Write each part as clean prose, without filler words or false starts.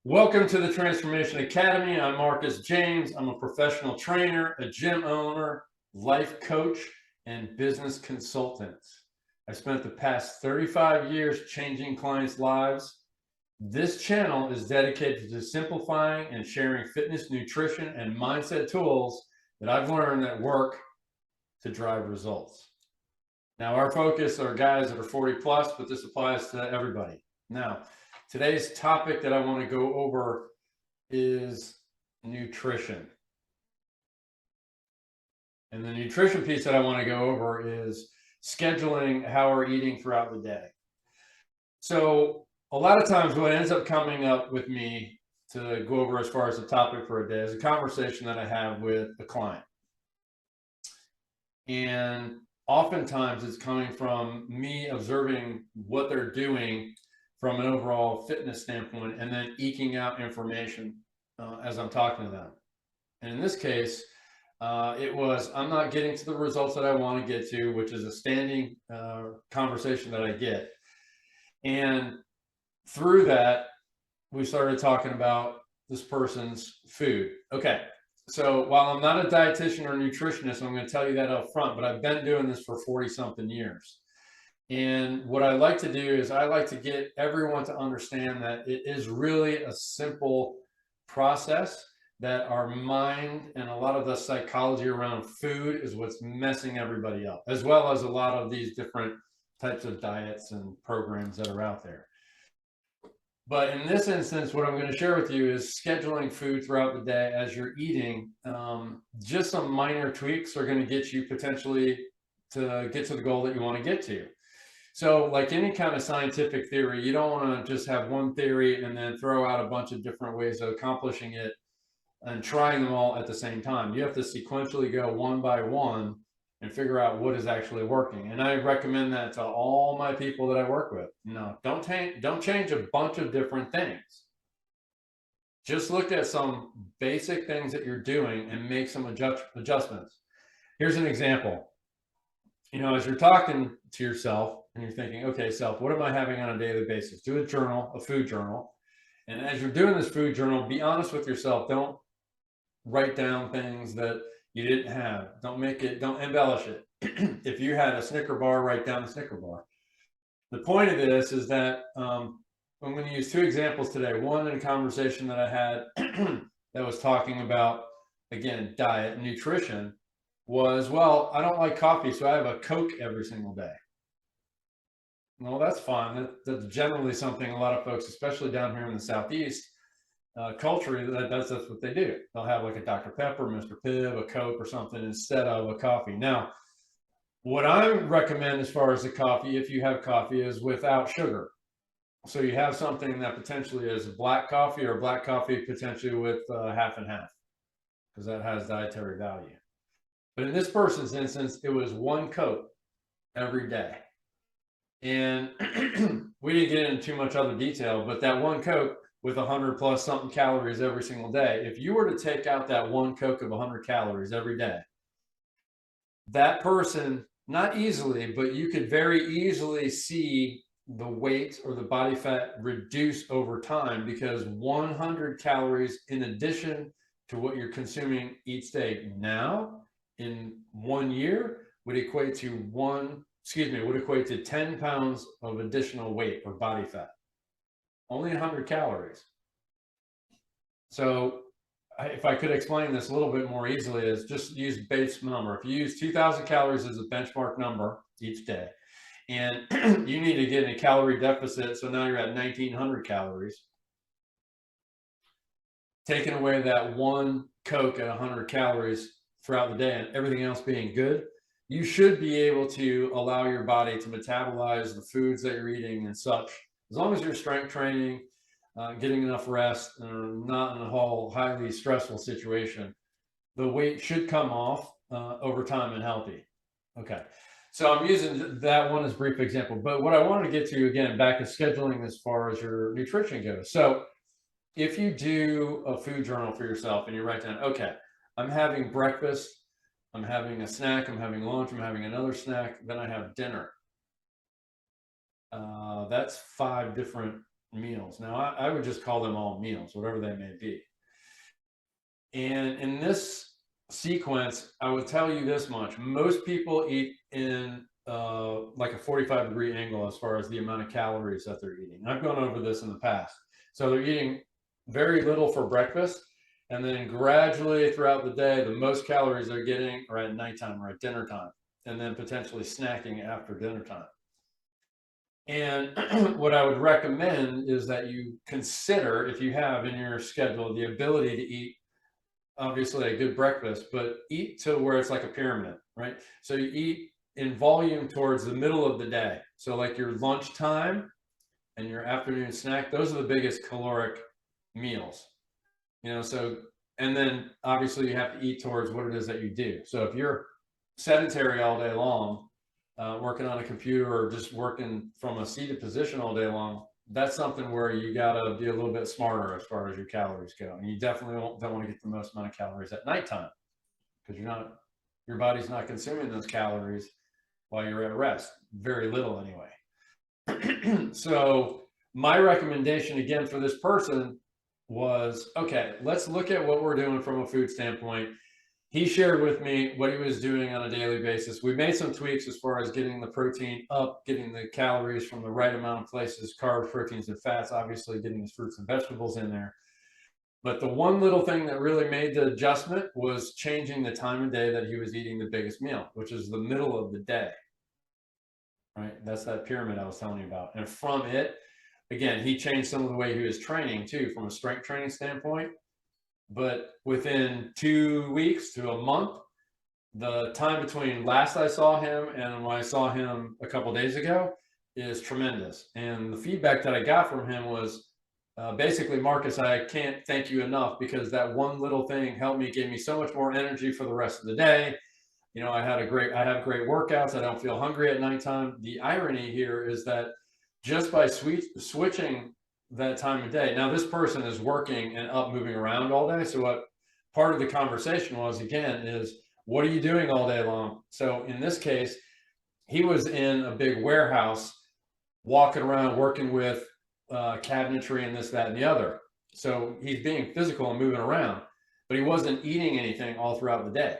Welcome to the Transformation Academy. I'm Marcus James. I'm a professional trainer, a gym owner, life coach, and business consultant. I spent the past 35 years changing clients' lives. This channel is dedicated to simplifying and sharing fitness, nutrition, and mindset tools that I've learned that work to drive results. Now, our focus are guys that are 40 plus, but this applies to everybody. Now, today's topic that I want to go over is nutrition. And the nutrition piece that I want to go over is scheduling how we're eating throughout the day. So a lot of times what ends up coming up with me to go over as far as the topic for a day is a conversation that I have with a client. And oftentimes it's coming from me observing what they're doing from an overall fitness standpoint, and then eking out information as I'm talking to them. And in this case, it was, I'm not getting to the results that I want to get to, which is a standing conversation that I get. And through that, we started talking about this person's food. Okay. So while I'm not a dietitian or nutritionist, I'm going to tell you that up front, but I've been doing this for 40 something years. And what I like to do is I like to get everyone to understand that it is really a simple process, that our mind and a lot of the psychology around food is what's messing everybody up, as well as a lot of these different types of diets and programs that are out there. But in this instance, what I'm going to share with you is scheduling food throughout the day as you're eating. Just some minor tweaks are going to get you potentially to get to the goal that you want to get to. So like any kind of scientific theory, you don't want to just have one theory and then throw out a bunch of different ways of accomplishing it and trying them all at the same time. You have to sequentially go one by one and figure out what is actually working. And I recommend that to all my people that I work with. No, don't change a bunch of different things. Just look at some basic things that you're doing and make some adjustments. Here's an example. You know, as you're talking to yourself and you're thinking, okay, self, what am I having on a daily basis? Do a journal, a food journal. And as you're doing this food journal, be honest with yourself. Don't write down things that you didn't have. Don't embellish it. If you had a Snicker bar, write down the Snicker bar. The point of this is that I'm going to use two examples today. One in a conversation that I had that was talking about, again, diet and nutrition was, well, I don't like coffee, so I have a Coke every single day. Well, that's fine. That's generally something a lot of folks, especially down here in the Southeast, culture, that's what they do. They'll have like a Dr. Pepper, Mr. Pibb, a Coke or something instead of a coffee. Now, what I recommend as far as the coffee, if you have coffee, is without sugar. So you have something that potentially is black coffee, or black coffee potentially with half and half, because that has dietary value. But in this person's instance, it was one Coke every day. And we didn't get into too much other detail, but that one Coke with 100 plus something calories every single day, if you were to take out that one Coke of 100 calories every day, that person, not easily, but you could very easily see the weight or the body fat reduce over time, because 100 calories in addition to what you're consuming each day now in 1 year would equate to 10 pounds of additional weight or body fat. Only 100 calories. So if I could explain this a little bit more easily, is just use base number. If you use 2,000 calories as a benchmark number each day, and you need to get in a calorie deficit, so now you're at 1,900 calories, taking away that one Coke at 100 calories throughout the day and everything else being good, you should be able to allow your body to metabolize the foods that you're eating and such. As long as you're strength training, getting enough rest, and not in a whole highly stressful situation, the weight should come off over time and healthy. Okay, so I'm using that one as a brief example, but what I wanted to get to, again, back to scheduling as far as your nutrition goes. So if you do a food journal for yourself and you write down, okay, I'm having breakfast, I'm having a snack, I'm having lunch, I'm having another snack, then I have dinner. That's 5 different meals. Now, I would just call them all meals, whatever they may be. And in this sequence, I would tell you this much. Most people eat in like a 45-degree angle as far as the amount of calories that they're eating. I've gone over this in the past. So they're eating very little for breakfast, and then gradually throughout the day, the most calories they're getting are at nighttime or at dinner time, and then potentially snacking after dinner time. And what I would recommend is that you consider, if you have in your schedule the ability to eat obviously a good breakfast, but eat to where it's like a pyramid, right? So you eat in volume towards the middle of the day. So like your lunchtime and your afternoon snack, those are the biggest caloric meals, so, and then obviously you have to eat towards what it is that you do. So if you're sedentary all day long, working on a computer or just working from a seated position all day long, that's something where you got to be a little bit smarter as far as your calories go. And you definitely don't want to get the most amount of calories at nighttime, because your body's not consuming those calories while you're at rest. Very little anyway. So my recommendation again for this person was, okay, let's look at what we're doing from a food standpoint. He shared with me what he was doing on a daily basis. We made some tweaks as far as getting the protein up, getting the calories from the right amount of places, carbs, proteins, and fats, obviously getting his fruits and vegetables in there. But the one little thing that really made the adjustment was changing the time of day that he was eating the biggest meal, which is the middle of the day, right? That's that pyramid I was telling you about. And from it, again, he changed some of the way he was training too, from a strength training standpoint. But within 2 weeks to a month, the time between last I saw him and when I saw him a couple days ago is tremendous. And the feedback that I got from him was basically, Marcus, I can't thank you enough, because that one little thing helped me, gave me so much more energy for the rest of the day. I have great workouts. I don't feel hungry at nighttime. The irony here is that just by switching that time of day. Now, this person is working and up, moving around all day. So what part of the conversation was, again, is what are you doing all day long? So in this case, he was in a big warehouse, walking around, working with cabinetry and this, that, and the other. So he's being physical and moving around, but he wasn't eating anything all throughout the day.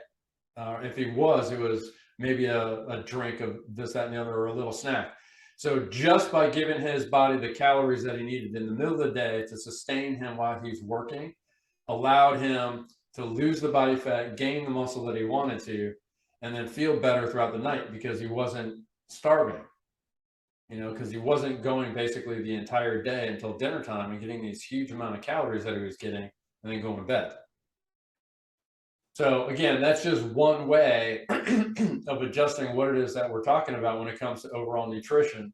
If he was, it was maybe a drink of this, that, and the other, or a little snack. So just by giving his body the calories that he needed in the middle of the day to sustain him while he's working, allowed him to lose the body fat, gain the muscle that he wanted to, and then feel better throughout the night, because he wasn't starving, because he wasn't going basically the entire day until dinner time and getting these huge amount of calories that he was getting and then going to bed. So again, that's just one way of adjusting what it is that we're talking about when it comes to overall nutrition.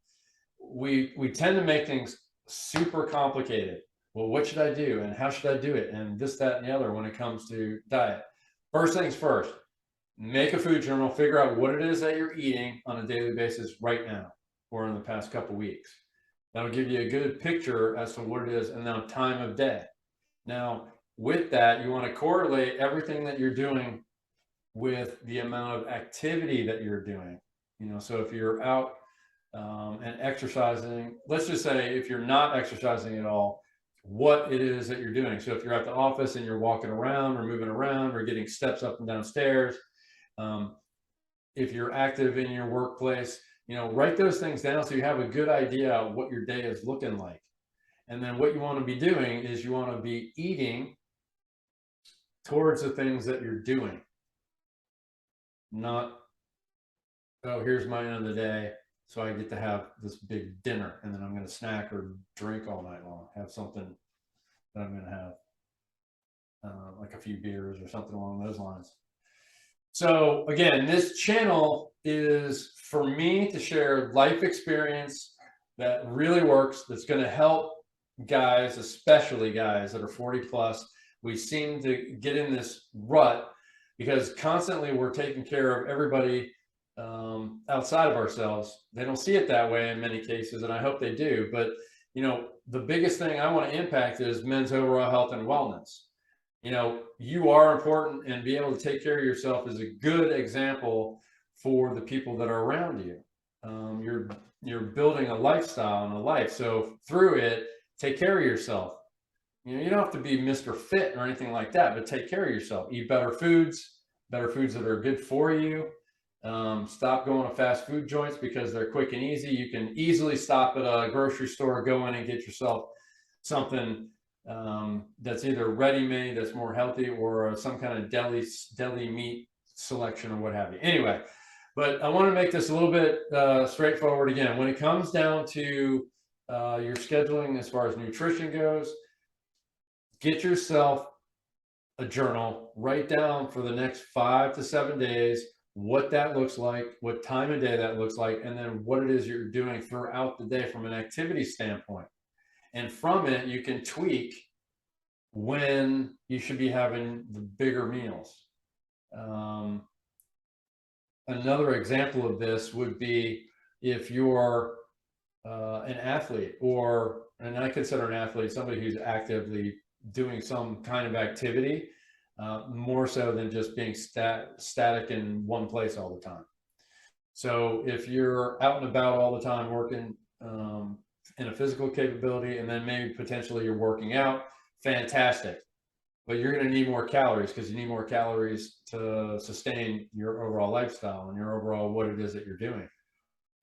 We tend to make things super complicated. Well, what should I do? And how should I do it? And this, that, and the other when it comes to diet. First things first, make a food journal, figure out what it is that you're eating on a daily basis right now or in the past couple weeks. That'll give you a good picture as to what it is, and now time of day. Now, with that, you want to correlate everything that you're doing with the amount of activity that you're doing. So if you're out and exercising, let's just say if you're not exercising at all, what it is that you're doing. So if you're at the office and you're walking around or moving around or getting steps up and down stairs, if you're active in your workplace, write those things down so you have a good idea of what your day is looking like. And then what you want to be doing is you want to be eating towards the things that you're doing. Not, oh, here's my end of the day, so I get to have this big dinner, and then I'm going to snack or drink all night long, have something that I'm going to have, like a few beers or something along those lines. So again, this channel is for me to share life experience that really works, that's going to help guys, especially guys that are 40 plus. We seem to get in this rut because constantly we're taking care of everybody outside of ourselves. They don't see it that way in many cases, and I hope they do. But the biggest thing I want to impact is men's overall health and wellness. You are important, and be able to take care of yourself is a good example for the people that are around you. You're building a lifestyle and a life. So through it, take care of yourself. You know, you don't have to be Mr. Fit or anything like that, but take care of yourself. Eat better foods that are good for you. Stop going to fast food joints because they're quick and easy. You can easily stop at a grocery store, go in and get yourself something that's either ready-made, that's more healthy, or some kind of deli meat selection or what have you. Anyway, but I want to make this a little bit straightforward again. When it comes down to your scheduling as far as nutrition goes, get yourself a journal, write down for the next 5 to 7 days what that looks like, what time of day that looks like, and then what it is you're doing throughout the day from an activity standpoint. And from it, you can tweak when you should be having the bigger meals. Another example of this would be if you're an athlete, and I consider an athlete somebody who's actively doing some kind of activity, more so than just being static in one place all the time. So if you're out and about all the time working in a physical capability, and then maybe potentially you're working out, fantastic. But you're going to need more calories because you need more calories to sustain your overall lifestyle and your overall what it is that you're doing.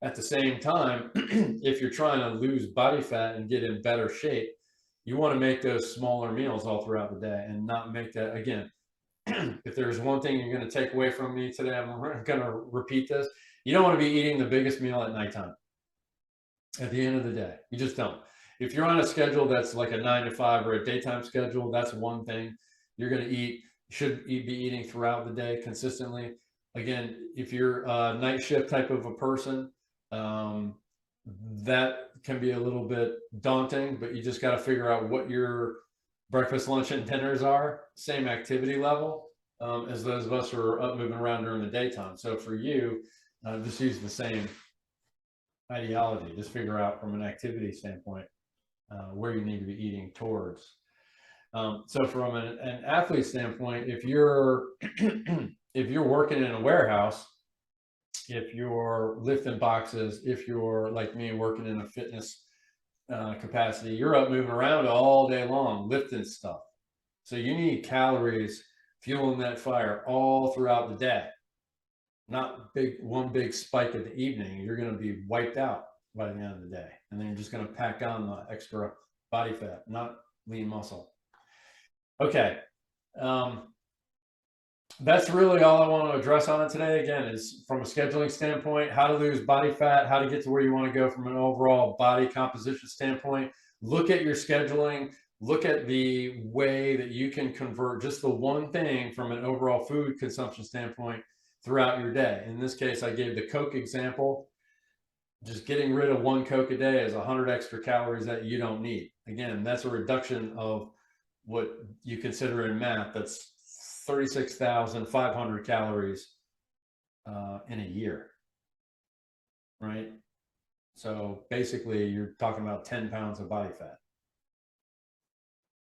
At the same time, if you're trying to lose body fat and get in better shape, you want to make those smaller meals all throughout the day and not make that, again, if there's one thing you're going to take away from me today, I'm going to repeat this. You don't want to be eating the biggest meal at nighttime. At the end of the day, you just don't. If you're on a schedule that's like a 9 to 5 or a daytime schedule, that's one thing. You're going to eat, should be eating throughout the day consistently. Again, if you're a night shift type of a person, that can be a little bit daunting, but you just got to figure out what your breakfast, lunch, and dinners are, same activity level as those of us who are up moving around during the daytime. So for you, just use the same ideology. Just figure out from an activity standpoint where you need to be eating towards. So from an athlete standpoint, if you're if you're working in a warehouse, if you're lifting boxes, if you're like me working in a fitness capacity, you're up moving around all day long lifting stuff. So you need calories fueling that fire all throughout the day. Not one big spike at the evening. You're going to be wiped out by the end of the day. And then you're just going to pack on the extra body fat, not lean muscle. Okay. That's really all I want to address on it today. Again, is from a scheduling standpoint, how to lose body fat, how to get to where you want to go from an overall body composition standpoint. Look at your scheduling. Look at the way that you can convert just the one thing from an overall food consumption standpoint throughout your day. In this case, I gave the Coke example. Just getting rid of 1 Coke a day is 100 extra calories that you don't need. Again, that's a reduction of what you consider in math. That's 36,500 calories in a year, right? So basically, you're talking about 10 pounds of body fat.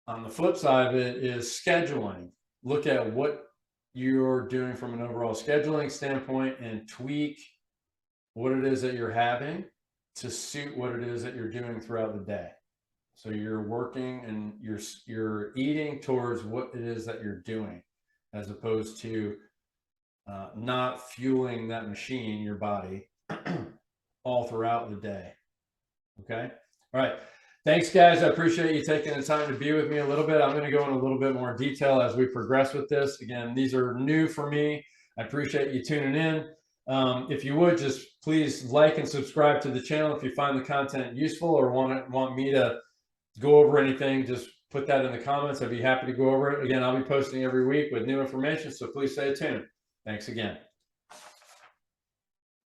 On the flip side of it is scheduling. Look at what you're doing from an overall scheduling standpoint and tweak what it is that you're having to suit what it is that you're doing throughout the day. So you're working and you're eating towards what it is that you're doing, as opposed to not fueling that machine, your body, all throughout the day. Okay. All right. Thanks, guys. I appreciate you taking the time to be with me a little bit. I'm going to go in a little bit more detail as we progress with this. Again, these are new for me. I appreciate you tuning in. If you would, just please like and subscribe to the channel if you find the content useful or want me to go over anything. Just put that in the comments. I'd be happy to go over it. Again, I'll be posting every week with new information, so please stay tuned. Thanks again.